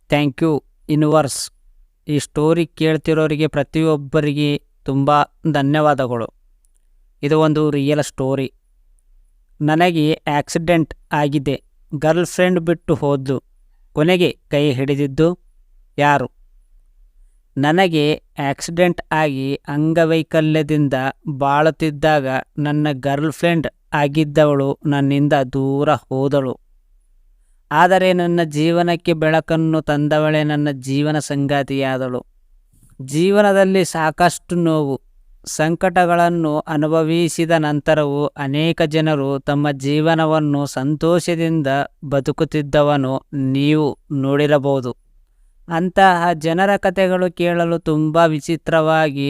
Thank you universe. ಈ story ಕೇಳ್ತಿರೋರಿಗೆ ಪ್ರತಿಯೊಬ್ಬರಿಗೆ ತುಂಬ ಧನ್ಯವಾದಗಳು. ಇದು ಒಂದು ರಿಯಲ್ ಸ್ಟೋರಿ. ನನಗೆ ಆಕ್ಸಿಡೆಂಟ್ ಆಗಿದೆ. ಗರ್ಲ್ ಫ್ರೆಂಡ್ ಬಿಟ್ಟು ಹೋದ್ಲು. ಕೊನೆಗೆ ಕೈ ಹಿಡಿದಿದ್ದು ಯಾರು? ನನಗೆ ಆಕ್ಸಿಡೆಂಟ್ ಆಗಿ ಅಂಗವೈಕಲ್ಯದಿಂದ ಬಾಳುತ್ತಿದ್ದಾಗ ನನ್ನ ಗರ್ಲ್ ಫ್ರೆಂಡ್ ಆಗಿದ್ದವಳು ನನ್ನಿಂದ ದೂರ ಹೋದಳು. ಆದರೆ ನನ್ನ ಜೀವನಕ್ಕೆ ಬೆಳಕನ್ನು ತಂದವಳೆ ನನ್ನ ಜೀವನ ಸಂಗಾತಿಯಾದಳು. ಜೀವನದಲ್ಲಿ ಸಾಕಷ್ಟು ನೋವು ಸಂಕಟಗಳನ್ನು ಅನುಭವಿಸಿದ ನಂತರವೂ ಅನೇಕ ಜನರು ತಮ್ಮ ಜೀವನವನ್ನು ಸಂತೋಷದಿಂದ ಬದುಕುತ್ತಿದ್ದವನ್ನು ನೀವು ನೋಡಿರಬಹುದು. ಅಂತಹ ಜನರ ಕಥೆಗಳು ಕೇಳಲು ತುಂಬ ವಿಚಿತ್ರವಾಗಿ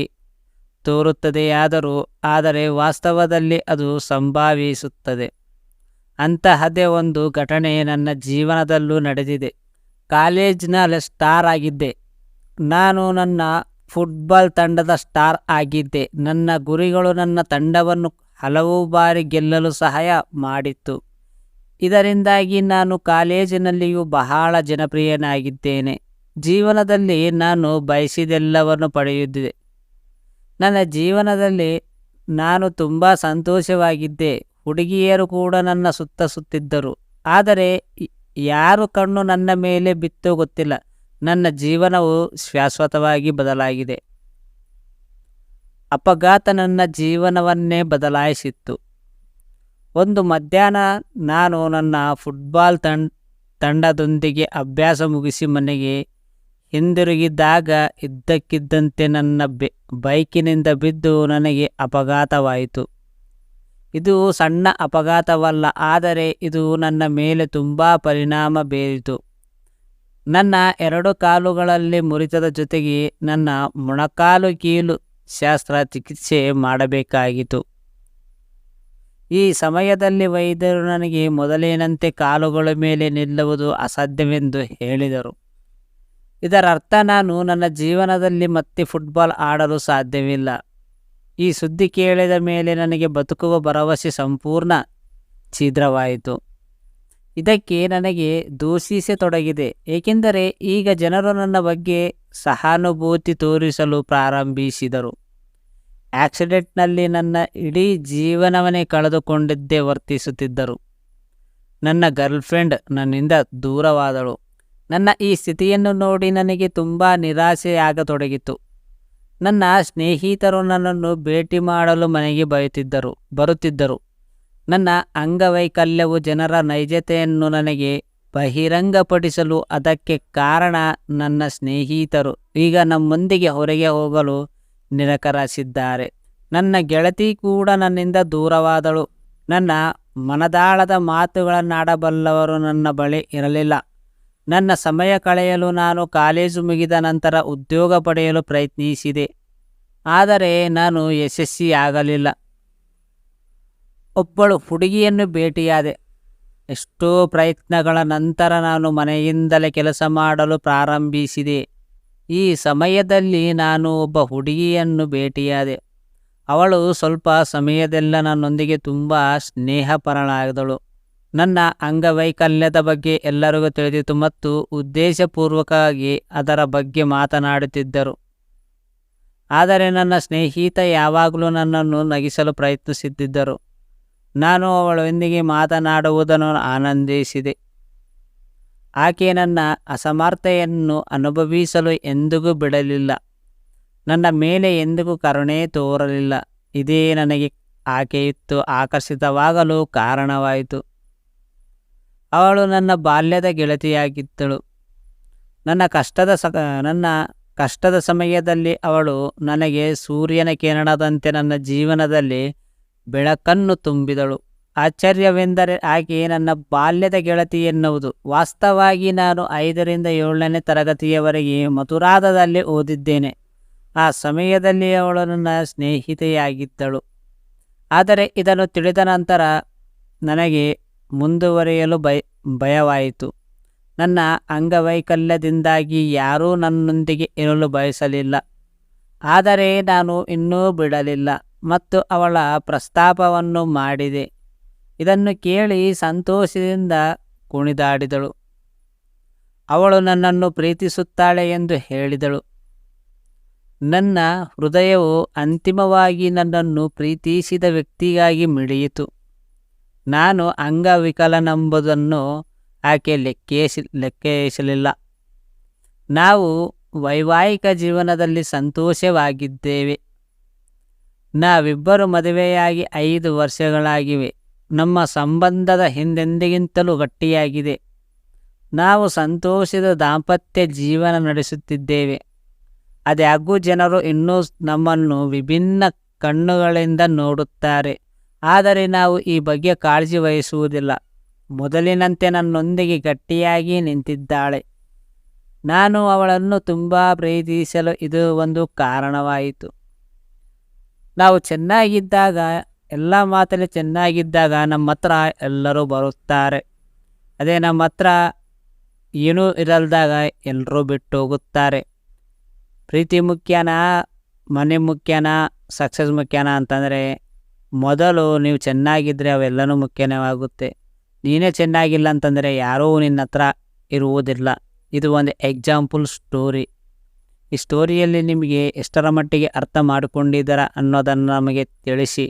ತೋರುತ್ತದೆಯಾದರೂ ಆದರೆ ವಾಸ್ತವದಲ್ಲಿ ಅದು ಸಂಭವಿಸುತ್ತದೆ. ಅಂತಹದೇ ಒಂದು ಘಟನೆ ನನ್ನ ಜೀವನದಲ್ಲೂ ನಡೆದಿದೆ. ಕಾಲೇಜಿನ ಸ್ಟಾರ್ ಆಗಿದ್ದೆ. ನಾನು ನನ್ನ ಫುಟ್ಬಾಲ್ ತಂಡದ ಸ್ಟಾರ್ ಆಗಿದ್ದೆ. ನನ್ನ ಗುರಿಗಳು ನನ್ನ ತಂಡವನ್ನು ಹಲವು ಬಾರಿ ಗೆಲ್ಲಲು ಸಹಾಯ ಮಾಡಿತ್ತು. ಇದರಿಂದಾಗಿ ನಾನು ಕಾಲೇಜಿನಲ್ಲಿಯೂ ಬಹಳ ಜನಪ್ರಿಯನಾಗಿದ್ದೇನೆ. ಜೀವನದಲ್ಲಿ ನಾನು ಬಯಸಿದೆಲ್ಲವನ್ನು ಪಡೆಯುತ್ತಿದ್ದೆ. ನನ್ನ ಜೀವನದಲ್ಲಿ ನಾನು ತುಂಬ ಸಂತೋಷವಾಗಿದ್ದೆ. ಹುಡುಗಿಯರು ಕೂಡ ನನ್ನ ಸುತ್ತಿದ್ದರು. ಆದರೆ ಯಾರು ಕಣ್ಣು ನನ್ನ ಮೇಲೆ ಬಿತ್ತೋ ಗೊತ್ತಿಲ್ಲ. ನನ್ನ ಜೀವನವು ಶಾಶ್ವತವಾಗಿ ಬದಲಾಗಿದೆ. ಅಪಘಾತ ನನ್ನ ಜೀವನವನ್ನೇ ಬದಲಾಯಿಸಿತ್ತು. ಒಂದು ಮಧ್ಯಾಹ್ನ ನಾನು ನನ್ನ ಫುಟ್ಬಾಲ್ ತಂಡದೊಂದಿಗೆ ಅಭ್ಯಾಸ ಮುಗಿಸಿ ಮನೆಗೆ ಹಿಂದಿರುಗಿದಾಗ ಇದ್ದಕ್ಕಿದ್ದಂತೆ ನನ್ನ ಬೈಕಿನಿಂದ ಬಿದ್ದು ನನಗೆ ಅಪಘಾತವಾಯಿತು. ಇದು ಸಣ್ಣ ಅಪಘಾತವಲ್ಲ, ಆದರೆ ಇದು ನನ್ನ ಮೇಲೆ ತುಂಬ ಪರಿಣಾಮ ಬೀರಿತು. ನನ್ನ 2 ಕಾಲುಗಳಲ್ಲಿ ಮುರಿತದ ಜೊತೆಗೆ ನನ್ನ ಮೊಣಕಾಲು ಕೀಲು ಶಸ್ತ್ರಚಿಕಿತ್ಸೆ ಮಾಡಬೇಕಾಗಿತ್ತು. ಈ ಸಮಯದಲ್ಲಿ ವೈದ್ಯರು ನನಗೆ ಮೊದಲಿನಂತೆ ಕಾಲುಗಳ ಮೇಲೆ ನಿಲ್ಲುವುದು ಅಸಾಧ್ಯವೆಂದು ಹೇಳಿದರು. ಇದರರ್ಥ ನಾನು ನನ್ನ ಜೀವನದಲ್ಲಿ ಮತ್ತೆ ಫುಟ್ಬಾಲ್ ಆಡಲು ಸಾಧ್ಯವಿಲ್ಲ. ಈ ಸುದ್ದಿ ಕೇಳಿದ ಮೇಲೆ ನನಗೆ ಬದುಕುವ ಭರವಸೆ ಸಂಪೂರ್ಣ ಛಿದ್ರವಾಯಿತು. ಇದಕ್ಕೆ ನನಗೆ ದೂಷಿಸತೊಡಗಿದೆ, ಏಕೆಂದರೆ ಈಗ ಜನರು ನನ್ನ ಬಗ್ಗೆ ಸಹಾನುಭೂತಿ ತೋರಿಸಲು ಪ್ರಾರಂಭಿಸಿದರು. ಆಕ್ಸಿಡೆಂಟ್ನಲ್ಲಿ ನನ್ನ ಇಡೀ ಜೀವನವನ್ನೇ ಕಳೆದುಕೊಂಡಿದ್ದೇ ವರ್ತಿಸುತ್ತಿದ್ದರು. ನನ್ನ ಗರ್ಲ್ ಫ್ರೆಂಡ್ ನನ್ನಿಂದ ದೂರವಾದಳು. ನನ್ನ ಈ ಸ್ಥಿತಿಯನ್ನು ನೋಡಿ ನನಗೆ ತುಂಬ ನಿರಾಸೆಯಾಗತೊಡಗಿತು. ನನ್ನ ಸ್ನೇಹಿತರು ನನ್ನನ್ನು ಭೇಟಿ ಮಾಡಲು ಮನೆಗೆ ಬರುತ್ತಿದ್ದರು. ನನ್ನ ಅಂಗವೈಕಲ್ಯವು ಜನರ ನೈಜತೆಯನ್ನು ನನಗೆ ಬಹಿರಂಗಪಡಿಸಲು ಅದಕ್ಕೆ ಕಾರಣ ನನ್ನ ಸ್ನೇಹಿತರು ಈಗ ನಮ್ಮೊಂದಿಗೆ ಹೊರಗೆ ಹೋಗಲು ನಿರಾಕರಿಸಿದ್ದಾರೆ. ನನ್ನ ಗೆಳತಿ ಕೂಡ ನನ್ನಿಂದ ದೂರವಾದಳು. ನನ್ನ ಮನದಾಳದ ಮಾತುಗಳನ್ನಾಡಬಲ್ಲವರು ನನ್ನ ಬಳಿ ಇರಲಿಲ್ಲ. ನನ್ನ ಸಮಯ ಕಳೆಯಲು ನಾನು ಕಾಲೇಜು ಮುಗಿದ ನಂತರ ಉದ್ಯೋಗ ಪಡೆಯಲು ಪ್ರಯತ್ನಿಸಿದೆ, ಆದರೆ ನಾನು ಯಶಸ್ವಿಯಾಗಲಿಲ್ಲ. ಒಬ್ಬಳು ಹುಡುಗಿಯನ್ನು ಭೇಟಿಯಾದೆ. ಎಷ್ಟೋ ಪ್ರಯತ್ನಗಳ ನಂತರ ನಾನು ಮನೆಯಿಂದಲೇ ಕೆಲಸ ಮಾಡಲು ಪ್ರಾರಂಭಿಸಿದೆ. ಈ ಸಮಯದಲ್ಲಿ ನಾನು ಒಬ್ಬ ಹುಡುಗಿಯನ್ನು ಭೇಟಿಯಾದೆ. ಅವಳು ಸ್ವಲ್ಪ ಸಮಯದೆಲ್ಲ ನನ್ನೊಂದಿಗೆ ತುಂಬ ಸ್ನೇಹಪರಳಾದಳು. ನನ್ನ ಅಂಗವೈಕಲ್ಯದ ಬಗ್ಗೆ ಎಲ್ಲರಿಗೂ ತಿಳಿದಿತ್ತು ಮತ್ತು ಉದ್ದೇಶಪೂರ್ವಕವಾಗಿ ಅದರ ಬಗ್ಗೆ ಮಾತನಾಡುತ್ತಿದ್ದರು. ಆದರೆ ನನ್ನ ಸ್ನೇಹಿತ ಯಾವಾಗಲೂ ನನ್ನನ್ನು ನಗಿಸಲು ಪ್ರಯತ್ನಿಸುತ್ತಿದ್ದರು. ನಾನು ಅವಳೊಂದಿಗೆ ಮಾತನಾಡುವುದನ್ನು ಆನಂದಿಸಿದೆ. ಆಕೆ ನನ್ನ ಅಸಮರ್ಥತೆಯನ್ನು ಅನುಭವಿಸಲು ಎಂದಿಗೂ ಬಿಡಲಿಲ್ಲ. ನನ್ನ ಮೇಲೆ ಎಂದಿಗೂ ಕರುಣೆ ತೋರಲಿಲ್ಲ. ಇದೇ ನನಗೆ ಆಕೆಯಿತ್ತು ಆಕರ್ಷಿತವಾಗಲು ಕಾರಣವಾಯಿತು. ಅವಳು ನನ್ನ ಬಾಲ್ಯದ ಗೆಳತಿಯಾಗಿದ್ದಳು. ನನ್ನ ಕಷ್ಟದ ಸಮಯದಲ್ಲಿ ಅವಳು ನನಗೆ ಸೂರ್ಯನ ಕಿರಣದಂತೆ ನನ್ನ ಜೀವನದಲ್ಲಿ ಬೆಳಕನ್ನು ತುಂಬಿದಳು. ಆಶ್ಚರ್ಯವೆಂದರೆ ಆಕೆ ನನ್ನ ಬಾಲ್ಯದ ಗೆಳತಿ ಎನ್ನುವುದು. ವಾಸ್ತವವಾಗಿ ನಾನು 5ರಿಂದ 7ನೇ ತರಗತಿಯವರೆಗೆ ಮಥುರಾದಲ್ಲಿ ಓದಿದ್ದೇನೆ. ಆ ಸಮಯದಲ್ಲಿ ಅವಳು ನನ್ನ ಸ್ನೇಹಿತೆಯಾಗಿದ್ದಳು. ಆದರೆ ಇದನ್ನು ತಿಳಿದ ನಂತರ ನನಗೆ ಮುಂದುವರಿಯಲು ಭಯವಾಯಿತು. ನನ್ನ ಅಂಗವೈಕಲ್ಯದಿಂದಾಗಿ ಯಾರೂ ನನ್ನೊಂದಿಗೆ ಇರಲು ಬಯಸಲಿಲ್ಲ. ಆದರೆ ನಾನು ಇನ್ನೂ ಬಿಡಲಿಲ್ಲ ಮತ್ತು ಅವಳ ಪ್ರಸ್ತಾಪವನ್ನು ಮಾಡಿದೆ. ಇದನ್ನು ಕೇಳಿ ಸಂತೋಷದಿಂದ ಕುಣಿದಾಡಿದಳು. ಅವಳು ನನ್ನನ್ನು ಪ್ರೀತಿಸುತ್ತಾಳೆ ಎಂದು ಹೇಳಿದಳು. ನನ್ನ ಹೃದಯವು ಅಂತಿಮವಾಗಿ ನನ್ನನ್ನು ಪ್ರೀತಿಸಿದ ವ್ಯಕ್ತಿಗಾಗಿ ಮಿಡಿಯಿತು. ನಾನು ಅಂಗವಿಕಲನೆಂಬುದನ್ನು ಆಕೆ ಲೆಕ್ಕಿಸಲಿಲ್ಲ. ನಾವು ವೈವಾಹಿಕ ಜೀವನದಲ್ಲಿ ಸಂತೋಷವಾಗಿದ್ದೇವೆ. ನಾವಿಬ್ಬರು ಮದುವೆಯಾಗಿ 5 ವರ್ಷಗಳಾಗಿವೆ. ನಮ್ಮ ಸಂಬಂಧದ ಹಿಂದೆಂದಿಗಿಂತಲೂ ಗಟ್ಟಿಯಾಗಿದೆ. ನಾವು ಸಂತೋಷದ ದಾಂಪತ್ಯ ಜೀವನ ನಡೆಸುತ್ತಿದ್ದೇವೆ. ಆದಾಗ್ಯೂ ಜನರು ಇನ್ನೂ ನಮ್ಮನ್ನು ವಿಭಿನ್ನ ಕಣ್ಣುಗಳಿಂದ ನೋಡುತ್ತಾರೆ. ಆದರೆ ನಾವು ಈ ಬಗ್ಗೆ ಕಾಳಜಿ ವಹಿಸುವುದಿಲ್ಲ. ಮೊದಲಿನಂತೆ ನನ್ನೊಂದಿಗೆ ಗಟ್ಟಿಯಾಗಿ ನಿಂತಿದ್ದಾಳೆ. ನಾನು ಅವಳನ್ನು ತುಂಬ ಪ್ರೀತಿಸಲು ಇದು ಒಂದು ಕಾರಣವಾಯಿತು. ನಾವು ಚೆನ್ನಾಗಿದ್ದಾಗ, ಎಲ್ಲ ಮಾತಲ್ಲಿ ಚೆನ್ನಾಗಿದ್ದಾಗ ನಮ್ಮ ಹತ್ರ ಎಲ್ಲರೂ ಬರುತ್ತಾರೆ. ಅದೇ ನಮ್ಮ ಹತ್ರ ಏನೂ ಇರಲ್ದಾಗ ಎಲ್ಲರೂ ಬಿಟ್ಟು ಹೋಗುತ್ತಾರೆ. ಪ್ರೀತಿ ಮುಖ್ಯನಾ, ಮನೆ ಮುಖ್ಯನಾ, ಸಕ್ಸಸ್ ಮುಖ್ಯನಾ ಅಂತಂದರೆ ಮೊದಲು ನೀವು ಚೆನ್ನಾಗಿದ್ದರೆ ಅವೆಲ್ಲನೂ ಮುಖ್ಯನೇ ಆಗುತ್ತೆ. ನೀನೇ ಚೆನ್ನಾಗಿಲ್ಲ ಅಂತಂದರೆ ಯಾರೂ ನಿನ್ನ ಹತ್ರ ಇರುವುದಿಲ್ಲ. ಇದು ಒಂದು ಎಕ್ಸಾಂಪಲ್ ಸ್ಟೋರಿ. ಈ ಸ್ಟೋರಿಯಲ್ಲಿ ನಿಮಗೆ ಎಷ್ಟರ ಮಟ್ಟಿಗೆ ಅರ್ಥ ಮಾಡಿಕೊಂಡಿದ್ದೀರ ಅನ್ನೋದನ್ನು ನಮಗೆ ತಿಳಿಸಿ.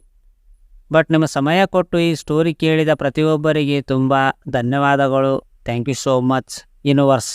ಬಟ್ ನಿಮ್ಮ ಸಮಯ ಕೊಟ್ಟು ಈ ಸ್ಟೋರಿ ಕೇಳಿದ ಪ್ರತಿಯೊಬ್ಬರಿಗೆ ತುಂಬ ಧನ್ಯವಾದಗಳು. Thank you so much universe.